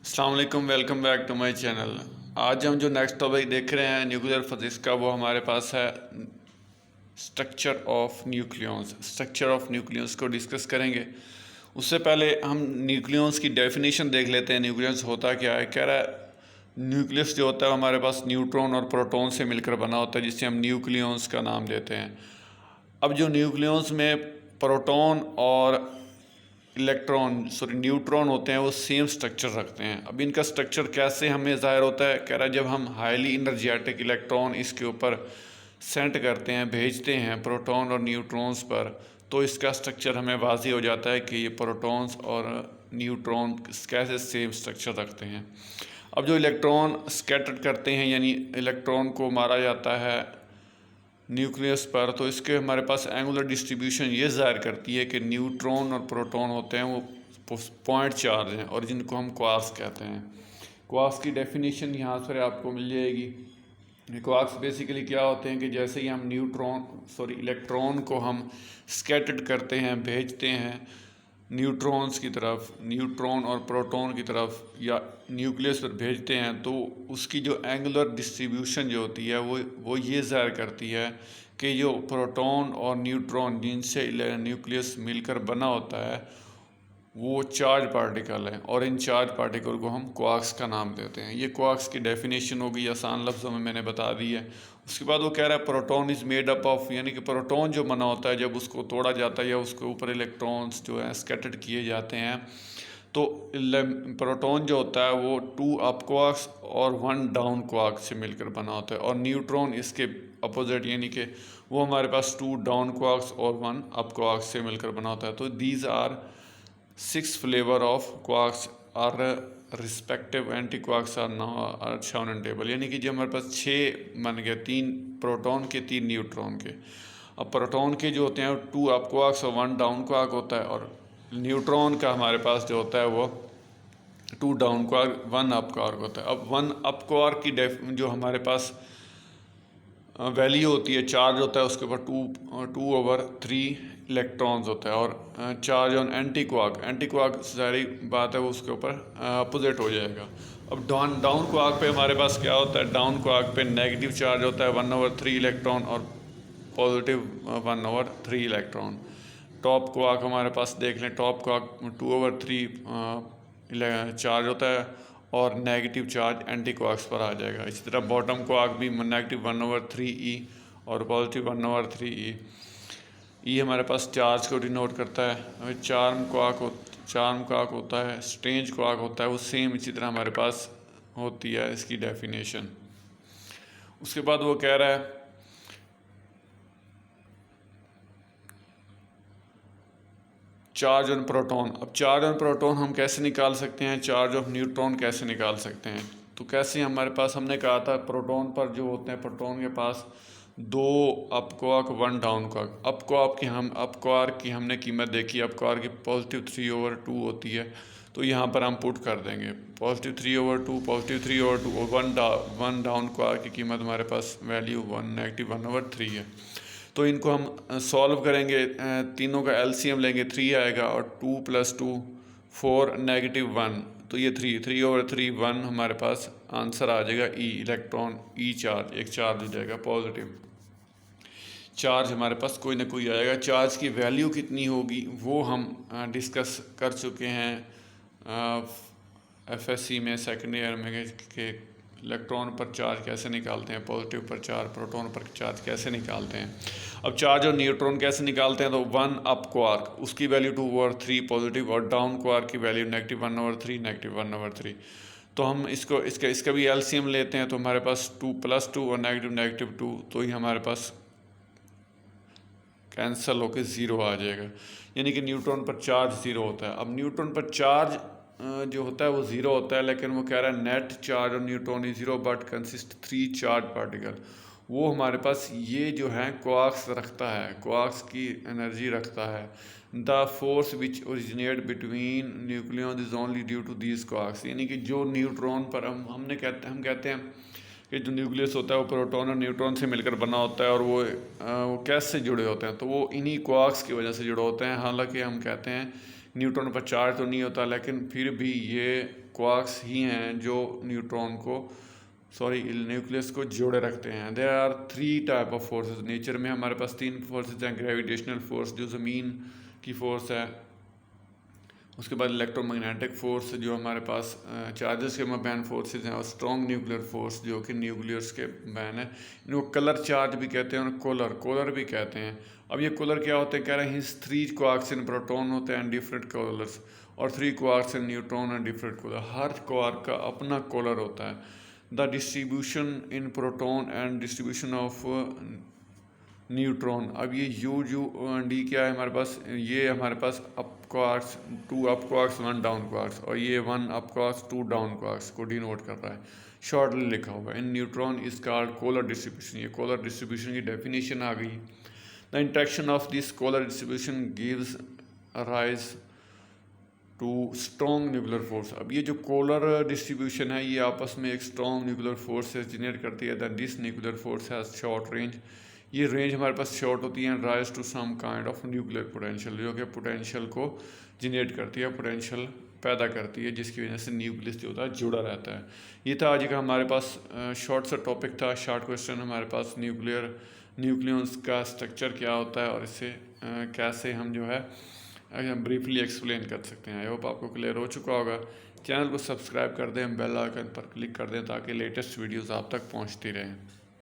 अस्सलाम वालेकुम, welcome back to my channel. आज हम जो नेक्स्ट टॉपिक देख रहे हैं न्यूक्लियर फिजिक्स का, वो हमारे पास है structure of nucleons. Structure of nucleons को डिस्कस करेंगे। उससे पहले हम न्यूक्लियॉन्स की डेफिनेशन देख लेते हैं। न्यूक्लियस होता क्या है। कह रहा है न्यूक्लियस जो होता है हमारे पास न्यूट्रॉन और प्रोटॉन से मिलकर बना होता है, जिसे हम न्यूक्लियॉन्स का नाम देते हैं। अब जो न्यूक्लियॉन्स में प्रोटॉन और न्यूट्रॉन होते हैं, वो सेम स्ट्रक्चर रखते हैं। अब इनका स्ट्रक्चर कैसे हमें ज़ाहिर होता है। कह रहा है जब हम हाईली इनर्जेटिक इलेक्ट्रॉन इसके ऊपर सेंड करते हैं, भेजते हैं प्रोटॉन और न्यूट्रॉन्स पर, तो इसका स्ट्रक्चर हमें वाज़ी हो जाता है कि ये प्रोटॉन्स और न्यूट्रॉन कैसे सेम स्ट्रक्चर रखते हैं। अब जो इलेक्ट्रॉन स्कैटर्ड करते हैं, यानी इलेक्ट्रॉन को मारा जाता है न्यूक्लियस पर, तो इसके हमारे पास एंगुलर डिस्ट्रीब्यूशन ये ज़ाहिर करती है कि न्यूट्रॉन और प्रोटॉन होते हैं वो पॉइंट चार्ज हैं, और जिनको हम क्वार्क्स कहते हैं। क्वार्क्स की डेफिनेशन यहाँ पर आपको मिल जाएगी। क्वार्क्स बेसिकली क्या होते हैं कि जैसे ही हम इलेक्ट्रॉन को हम स्कैटर्ड करते हैं, भेजते हैं न्यूट्रॉन्स की तरफ, न्यूट्रॉन और प्रोटॉन की तरफ, या न्यूक्लियस पर भेजते हैं, तो उसकी जो एंगुलर डिस्ट्रीब्यूशन जो होती है वो ये ज़ाहिर करती है कि जो प्रोटॉन और न्यूट्रॉन जिनसे न्यूक्लियस मिलकर बना होता है वो चार्ज पार्टिकल हैं, और इन चार्ज पार्टिकल को हम क्वार्क्स का नाम देते हैं। ये क्वार्क्स की डेफिनेशन होगी, आसान लफ्ज़ों में मैंने बता दी है। उसके बाद वो कह रहा है proton is made up of, यानी कि प्रोटॉन जो बना होता है जब उसको तोड़ा जाता है या उसके ऊपर इलेक्ट्रॉन्स जो है स्कैटर्ड किए जाते हैं, तो प्रोटॉन जो होता है वो 2 अप क्वार्क्स और 1 डाउन क्वार्क से मिलकर बना होता है, और न्यूट्रॉन इसके अपोजिट, यानी कि वो हमारे पास 2 डाउन क्वार्क्स और 1 अप क्वार्क से मिलकर बना होता है। तो these are 6 flavour of quarks are respective anti quarks are now shown in table, यानी कि जो हमारे पास 6 बन गए, 3 प्रोटॉन के 3 न्यूट्रॉन के। अब प्रोटॉन के जो होते हैं 2 अप क्वार्क्स और 1 डाउन क्वार्क होता है, और न्यूट्रॉन का हमारे पास जो होता है वो 2 डाउन क्वार्क 1 अप क्वार्क होता है। अब 1 अप क्वार्क की जो हमारे पास वैल्यू होती है, चार्ज होता है उसके ऊपर 2/3 इलेक्ट्रॉन्स होता है, और चार्ज ऑन एंटी क्वार्क सारी बात है वो उसके ऊपर अपोजिट हो जाएगा। अब डाउन क्वार्क पे हमारे पास क्या होता है, डाउन क्वार्क पे नेगेटिव चार्ज होता है 1/3 इलेक्ट्रॉन, और पॉजिटिव 1/3 इलेक्ट्रॉन। टॉप क्वार्क हमारे पास देख लें, टॉप क्वार्क 2/3 चार्ज होता है, और नेगेटिव चार्ज एंटी क्वार्क्स पर आ जाएगा। इसी तरह बॉटम क्वार्क भी नेगेटिव 1/3 और पॉजिटिव 1/3 ई हमारे पास चार्ज को डिनोट करता है। चार्म क्वार्क होता है, स्ट्रेंज क्वार्क होता है, वो सेम इसी तरह हमारे पास होती है इसकी डेफिनेशन। उसके बाद वो कह रहा है चार्ज ऑन प्रोटॉन। अब चार्ज ऑन प्रोटॉन हम कैसे निकाल सकते हैं, चार्ज ऑफ न्यूट्रॉन कैसे निकाल सकते हैं। तो कैसे हमारे पास, हमने कहा था प्रोटॉन पर जो होते हैं, प्रोटॉन के पास 2 up quark 1 down quark. Up quark की हमने कीमत देखी, अप क्वार्क की पॉजिटिव 3/2 होती है, तो यहाँ पर हम पुट कर देंगे पॉजिटिव 3/2, पॉजिटिव 3/2 और 1 डाउन क्वार्क की कीमत हमारे पास वैल्यू नेगेटिव 1/3 है। तो इनको हम सॉल्व करेंगे, तीनों का एलसीएम लेंगे, 3 आएगा, और 2 + 2 4 नेगेटिव 1, तो ये 3/3 1 हमारे पास आंसर आ जाएगा। ई इलेक्ट्रॉन, ई चार्ज, एक चार्ज हो जाएगा पॉजिटिव चार्ज, हमारे पास कोई ना कोई आएगा। चार्ज की वैल्यू कितनी होगी वो हम डिस्कस कर चुके हैं एफएससी में, सेकेंड ईयर में, के इलेक्ट्रॉन पर चार्ज कैसे निकालते हैं, पॉजिटिव पर चार्ज, प्रोटॉन पर चार्ज कैसे निकालते हैं। अब चार्ज और न्यूट्रॉन कैसे निकालते हैं, तो 1 अप क्वार्क उसकी वैल्यू 2/3 पॉजिटिव, और डाउन क्वार्क की वैल्यू नेगेटिव 1/3 नेगेटिव 1/3। तो हम इसका भी एलसीएम लेते हैं, तो हमारे पास 2 + 2 और नेगेटिव 2, तो ही हमारे पास कैंसिल होकर 0 आ जाएगा, यानी कि न्यूट्रॉन पर चार्ज 0 होता है। अब न्यूट्रॉन पर चार्ज जो होता है वो 0 होता है, लेकिन वो कह रहा है net charge on neutron is 0 but consist 3 charge particle. वो हमारे पास ये जो है क्वार्क्स रखता है, क्वार्क्स की एनर्जी रखता है। The force which originate between nucleon is only due to these quarks, यानी कि जो न्यूट्रॉन पर हम कहते हैं कि जो न्यूक्लियस होता है वो प्रोटॉन और न्यूट्रॉन से मिलकर बना होता है, और वो कैसे जुड़े होते हैं, तो वो इन्हीं क्वार्क्स की वजह से जुड़े होते हैं। हालांकि हम कहते हैं न्यूट्रॉन पर चार्ज तो नहीं होता, लेकिन फिर भी ये क्वार्क्स ही हैं जो न्यूक्लियस को जोड़े रखते हैं। There are 3 type of forces nature में। हमारे पास 3 फोर्सेस हैं। ग्रेविटेशनल फोर्स जो ज़मीन की फोर्स है, उसके बाद इलेक्ट्रोमैग्नेटिक फोर्स जो हमारे पास चार्जेस के मबैन फोर्सेस हैं, और स्ट्रॉन्ग न्यूक्लियर फोर्स जो कि न्यूक्लियस के बैन है। इनको कलर चार्ज भी कहते हैं और कोलर भी कहते हैं। अब ये कोलर क्या होते हैं, कह रहे हैं 3 क्वार्क्स इन प्रोटॉन होते हैं डिफरेंट कोलर्स, और 3 quarks in neutron and different colour. हर क्वार्क का अपना कोलर होता है। The distribution in proton and distribution of neutron. अब ये डी क्या है हमारे पास, ये हमारे पास up quarks 2 up quarks 1 down quarks, और ये 1 अप क्वार्क्स 2 डाउन क्वार्क्स को डिनोट कर रहा है, शॉर्टली लिखा हुआ है। In neutron is called colour distribution. ये कोलर डिस्ट्रीब्यूशन की डेफिनेशन आ गई। The interaction of this colour distribution gives rise to strong nuclear force. अब ये जो कोलर डिस्ट्रीब्यूशन है ये आपस में एक स्ट्रॉन्ग न्यूक्लियर फोर्स से जनरेट करती है। That this nuclear force has short range. ये रेंज हमारे पास शॉर्ट होती है। Rise to some kind of nuclear potential, जो कि पोटेंशियल को जनरेट करती है, पोटेंशियल पैदा करती है, जिसकी वजह से न्यूक्लियस जो होता है जुड़ा रहता है। ये था आज का हमारे पास शॉर्ट सा टॉपिक था, शॉर्ट क्वेश्चन हमारे पास। न्यूक्लियस का स्ट्रक्चर क्या होता है और इससे कैसे हम जो है ब्रीफली एक्सप्लेन कर सकते हैं। आई होप आपको क्लियर हो चुका होगा। चैनल को सब्सक्राइब कर दें, बेल आइकन पर क्लिक कर दें ताकि लेटेस्ट वीडियोस आप तक पहुंचती रहें।